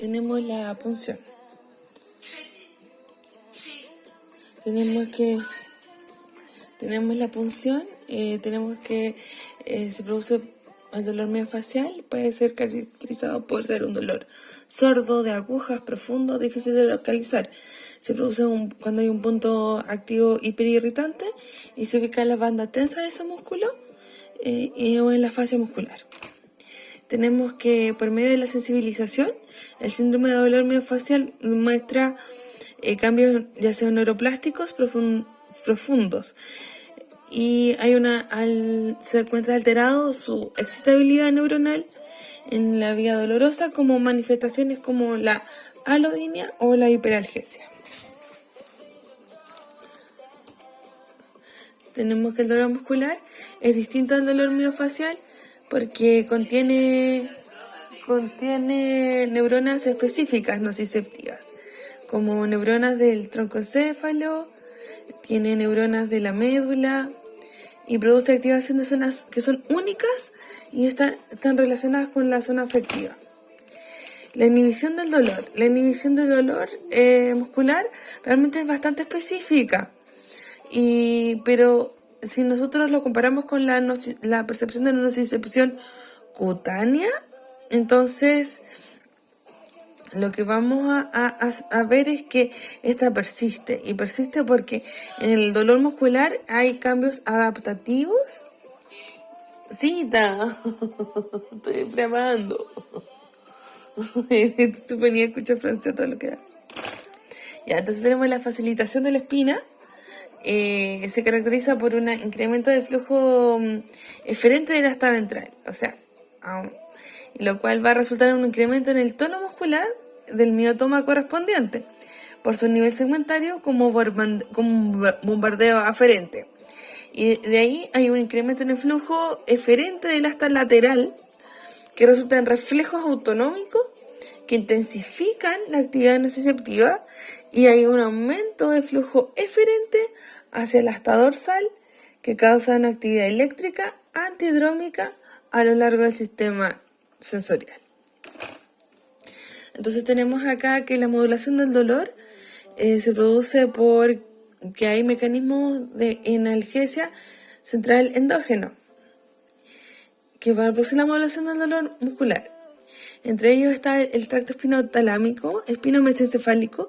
tenemos la punción. Tenemos la punción, tenemos que se produce el dolor miofacial, puede ser caracterizado por ser un dolor sordo, de agujas, profundo, difícil de localizar. Se produce cuando hay un punto activo hiperirritante y se ubica en la banda tensa de ese músculo o en la fascia muscular. Tenemos que, por medio de la sensibilización, el síndrome de dolor miofacial muestra cambios ya sean neuroplásticos profundos y se encuentra alterado su excitabilidad neuronal en la vía dolorosa como manifestaciones como la alodinia o la hiperalgesia. Tenemos que el dolor muscular es distinto al dolor miofacial porque contiene neuronas específicas nociceptivas, como neuronas del troncoencéfalo, tiene neuronas de la médula y produce activación de zonas que son únicas y están relacionadas con la zona afectiva. La inhibición del dolor muscular realmente es bastante específica, pero si nosotros lo comparamos con la percepción de nocicepción cutánea, entonces lo que vamos a ver es que esta persiste porque en el dolor muscular hay cambios adaptativos. Cita, estoy grabando. Tú venías a escuchar francés todo lo que da. Ya, entonces tenemos la facilitación de la espina. Se caracteriza por un incremento del flujo eferente del asta ventral, lo cual va a resultar en un incremento en el tono muscular del miotoma correspondiente, por su nivel segmentario como bombardeo aferente. Y de ahí hay un incremento en el flujo eferente del asta lateral, que resulta en reflejos autonómicos que intensifican la actividad nociceptiva, y hay un aumento de flujo eferente hacia el asta dorsal que causa una actividad eléctrica antidrómica a lo largo del sistema sensorial. Entonces tenemos acá que la modulación del dolor se produce porque hay mecanismos de analgesia central endógeno que van a producir la modulación del dolor muscular. Entre ellos está el tracto espinotalámico, espinomesencefálico,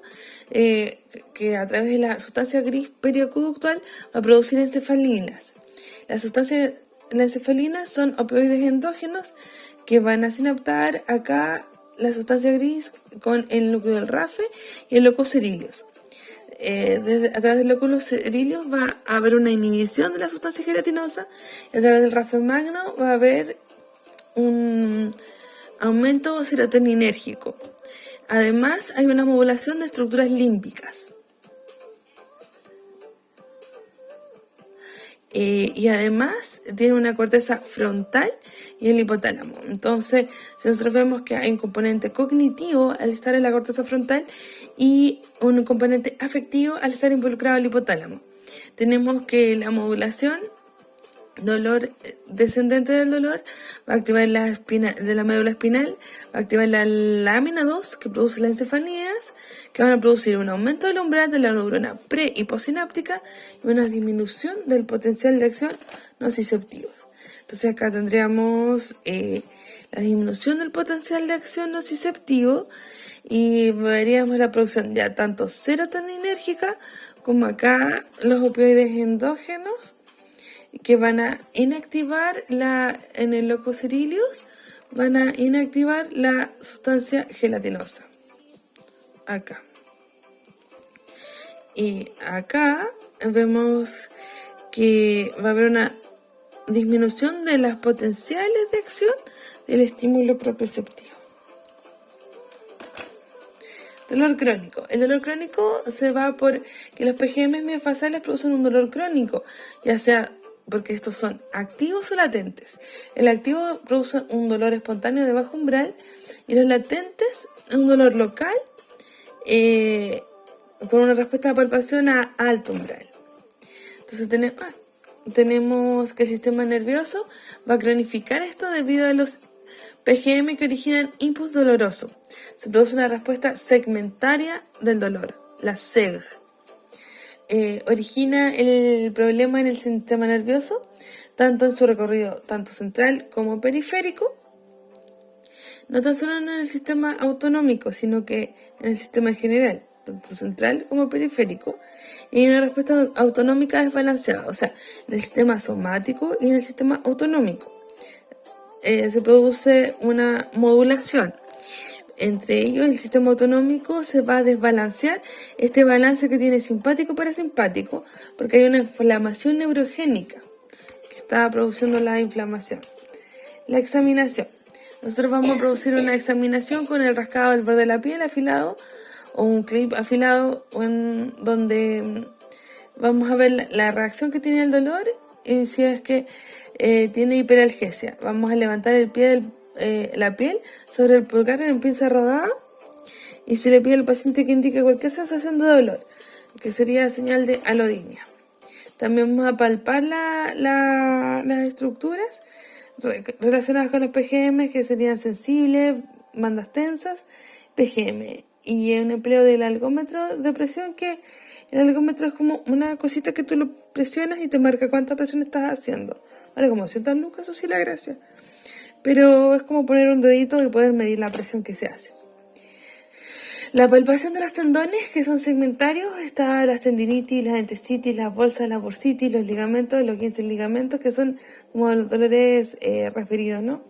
que a través de la sustancia gris perioconductual va a producir encefalinas. Las encefalinas son opioides endógenos que van a sinaptar acá la sustancia gris con el núcleo del RAFE y el locus coeruleus. A través del locus coeruleus va a haber una inhibición de la sustancia gelatinosa, y a través del RAFE magno va a haber un aumento serotoninérgico. Además, hay una modulación de estructuras límbicas. Y además tiene una corteza frontal y el hipotálamo. Entonces, si nosotros vemos que hay un componente cognitivo al estar en la corteza frontal y un componente afectivo al estar involucrado el hipotálamo, tenemos que la modulación descendente del dolor va a activar la espina de la médula espinal, va a activar la lámina 2 que produce las encefalinas, que van a producir un aumento del umbral de la neurona pre y postsináptica y una disminución del potencial de acción nociceptivos. Entonces acá tendríamos la disminución del potencial de acción nociceptivo y veríamos la producción ya tanto serotoninérgica como acá los opioides endógenos, que van a inactivar en el locus coeruleus, van a inactivar la sustancia gelatinosa. Acá. Y acá vemos que va a haber una disminución de las potenciales de acción del estímulo proprioceptivo. Dolor crónico. El dolor crónico se va por que los PGMs miofaciales producen un dolor crónico, ya sea porque estos son activos o latentes. El activo produce un dolor espontáneo de bajo umbral y los latentes un dolor local con una respuesta de palpación a alto umbral. Entonces tenemos que el sistema nervioso va a cronificar esto debido a los PGM que originan impulso doloroso. Se produce una respuesta segmentaria del dolor, la SEG. Origina el problema en el sistema nervioso, tanto en su recorrido tanto central como periférico, no tan solo en el sistema autonómico, sino que en el sistema en general, tanto central como periférico, y una respuesta autonómica desbalanceada, o sea, en el sistema somático y en el sistema autonómico. Se produce una modulación. Entre ellos, el sistema autonómico se va a desbalancear este balance que tiene simpático-parasimpático, porque hay una inflamación neurogénica que está produciendo la inflamación. La examinación. Nosotros vamos a producir una examinación con el rascado del borde de la piel afilado o un clip afilado donde vamos a ver la reacción que tiene el dolor y si es que tiene hiperalgesia. Vamos a levantar la piel sobre el pulgar en pinza rodada y se le pide al paciente que indique cualquier sensación de dolor, que sería señal de alodinia. También vamos a palpar las estructuras relacionadas con los PGM, que serían sensibles, bandas tensas, PGM. Y un empleo del algómetro de presión, que el algómetro es como una cosita que tú lo presionas y te marca cuánta presión estás haciendo. Vale, como 200 lucas, eso sí la gracia. Pero es como poner un dedito y poder medir la presión que se hace. La palpación de los tendones, que son segmentarios, está las tendinitis, las entesitis, las bolsas, la bursitis, los ligamentos, los 15 ligamentos, que son como los dolores referidos, ¿no?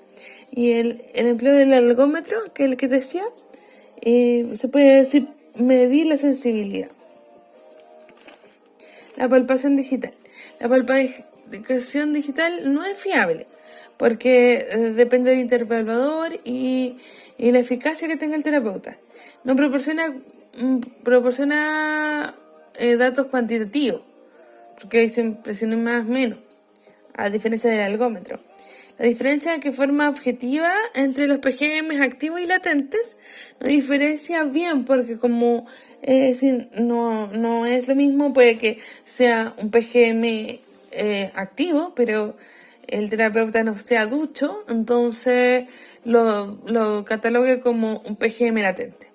Y el empleo del algómetro, que es el que decía, se puede decir medir la sensibilidad. La palpación digital. La palpación digital no es fiable, porque depende del interpalpador y la eficacia que tenga el terapeuta. No proporciona datos cuantitativos, porque ahí se presiona más o menos, a diferencia del algómetro. La diferencia que forma objetiva entre los PGM activos y latentes no diferencia bien, porque como no es lo mismo, puede que sea un PGM activo, pero el terapeuta no sea ducho, entonces lo catalogue como un PGM latente.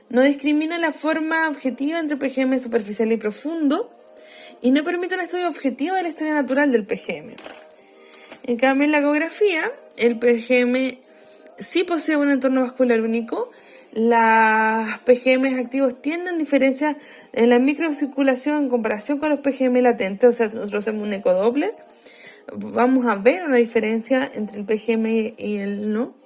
No discrimina la forma objetiva entre PGM superficial y profundo y no permite un estudio objetivo de la historia natural del PGM. En cambio, en la ecografía, el PGM sí posee un entorno vascular único. Los PGM activos tienen diferencias en la microcirculación en comparación con los PGM latentes. O sea, si nosotros hacemos un ecodoppler, vamos a ver una diferencia entre el PGM y el no.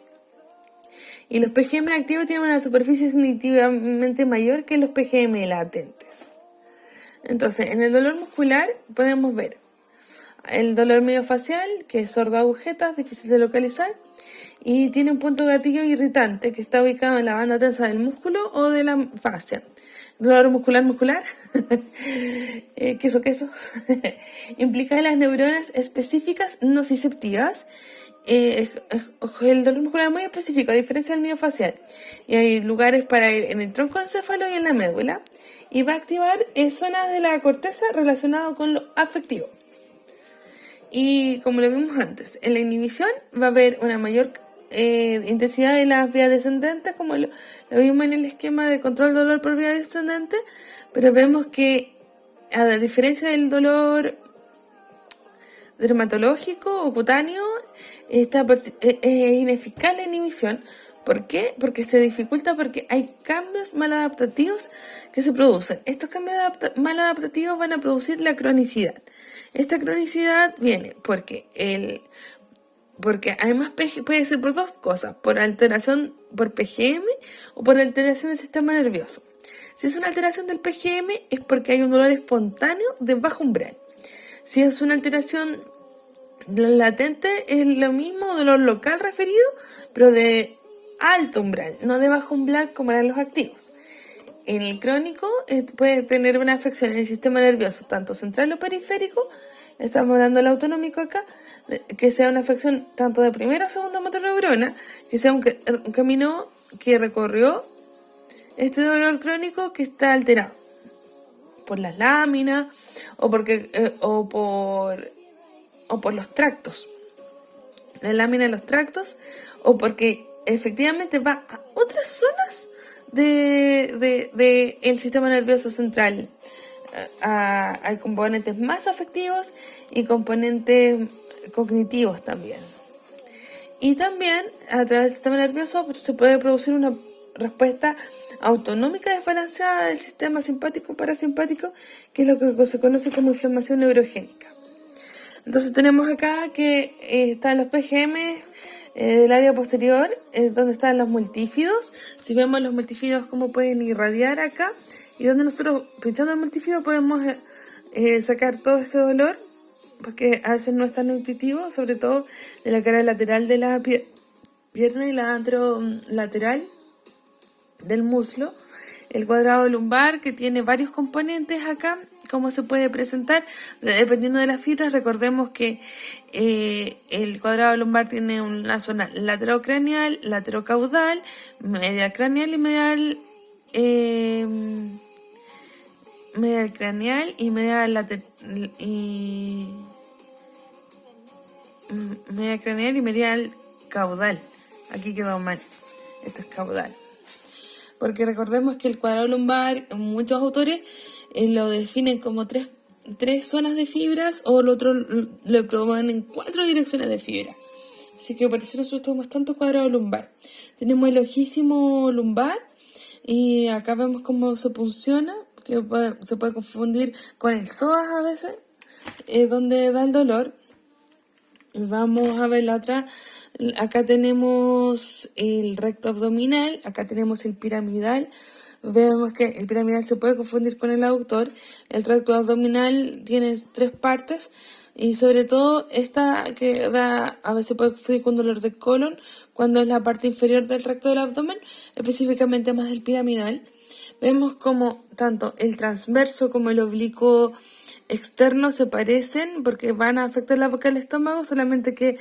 Y los PGM activos tienen una superficie significativamente mayor que los PGM latentes. Entonces, en el dolor muscular podemos ver el dolor miofacial, que es sordo a agujetas, difícil de localizar, y tiene un punto gatillo irritante que está ubicado en la banda tensa del músculo o de la fascia. Dolor muscular, queso, implica las neuronas específicas nociceptivas. El dolor muscular es muy específico, a diferencia del miofacial. Y hay lugares para ir en el tronco encéfalo y en la médula. Y va a activar zonas de la corteza relacionadas con lo afectivo. Y como lo vimos antes, en la inhibición va a haber una mayor intensidad de las vías descendentes, como lo vimos en el esquema de control del dolor por vía descendente, pero vemos que a diferencia del dolor dermatológico o cutáneo, es ineficaz la inhibición. ¿Por qué? Porque se dificulta, porque hay cambios maladaptativos que se producen. Estos cambios maladaptativos van a producir la cronicidad. Esta cronicidad viene porque además puede ser por dos cosas, por alteración por PGM o por alteración del sistema nervioso. Si es una alteración del PGM es porque hay un dolor espontáneo de bajo umbral. Si es una alteración latente es lo mismo, dolor local referido, pero de alto umbral, no de bajo umbral como eran los activos. En el crónico puede tener una afección en el sistema nervioso, tanto central o periférico, estamos hablando del autonómico acá, que sea una afección tanto de primera o segunda motoneurona, que sea un camino que recorrió este dolor crónico que está alterado por las láminas o por los tractos la lámina de los tractos, o porque efectivamente va a otras zonas de el sistema nervioso central. Hay componentes más afectivos y componentes cognitivos también. Y también a través del sistema nervioso se puede producir una respuesta autonómica desbalanceada del sistema simpático parasimpático, que es lo que se conoce como inflamación neurogénica. Entonces tenemos acá que están los PGM del área posterior, donde están los multífidos. Si vemos los multífidos cómo pueden irradiar acá, y donde nosotros pinchando el multífido podemos sacar todo ese dolor, porque a veces no es tan intuitivo, sobre todo de la cara lateral de la pierna y la anterolateral del muslo. El cuadrado lumbar, que tiene varios componentes acá, cómo se puede presentar dependiendo de las fibras. Recordemos que el cuadrado lumbar tiene una zona laterocraneal, laterocaudal, medial craneal y medial craneal y medial craneal y medial caudal. Aquí quedó mal. Esto es caudal. Porque recordemos que el cuadrado lumbar, muchos autores lo definen como tres zonas de fibras, o el otro lo promueven en 4 direcciones de fibra. Así que por eso nosotros tenemos tanto cuadrado lumbar. Tenemos el ojísimo lumbar, y acá vemos cómo se funciona, que se puede confundir con el psoas a veces, donde da el dolor. Vamos a ver la otra. Acá tenemos el recto abdominal, acá tenemos el piramidal. Vemos que el piramidal se puede confundir con el aductor. El recto abdominal tiene 3 partes, y sobre todo esta que da, a veces puede confundir con dolor de colon, cuando es la parte inferior del recto del abdomen, específicamente más del piramidal. Vemos como tanto el transverso como el oblicuo externo se parecen, porque van a afectar la boca del estómago, solamente que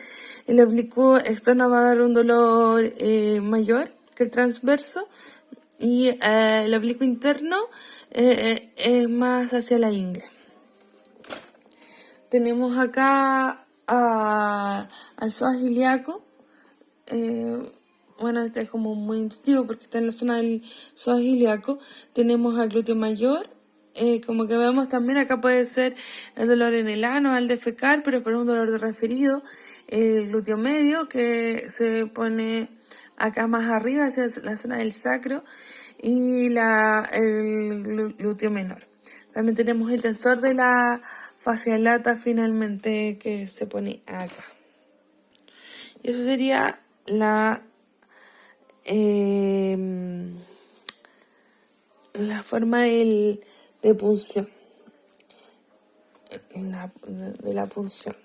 el oblicuo externo va a dar un dolor mayor que el transverso, y el oblicuo interno es más hacia la ingle. Tenemos acá al psoas ilíaco. Bueno, este es como muy intuitivo porque está en la zona del psoas ilíaco. Tenemos al glúteo mayor. Como que vemos también acá puede ser el dolor en el ano al defecar, pero es por un dolor de referido. El glúteo medio, que se pone acá más arriba hacia la zona del sacro, y el glúteo menor. También tenemos el tensor de la fascia lata finalmente, que se pone acá. Y eso sería la forma de punción, de la punción.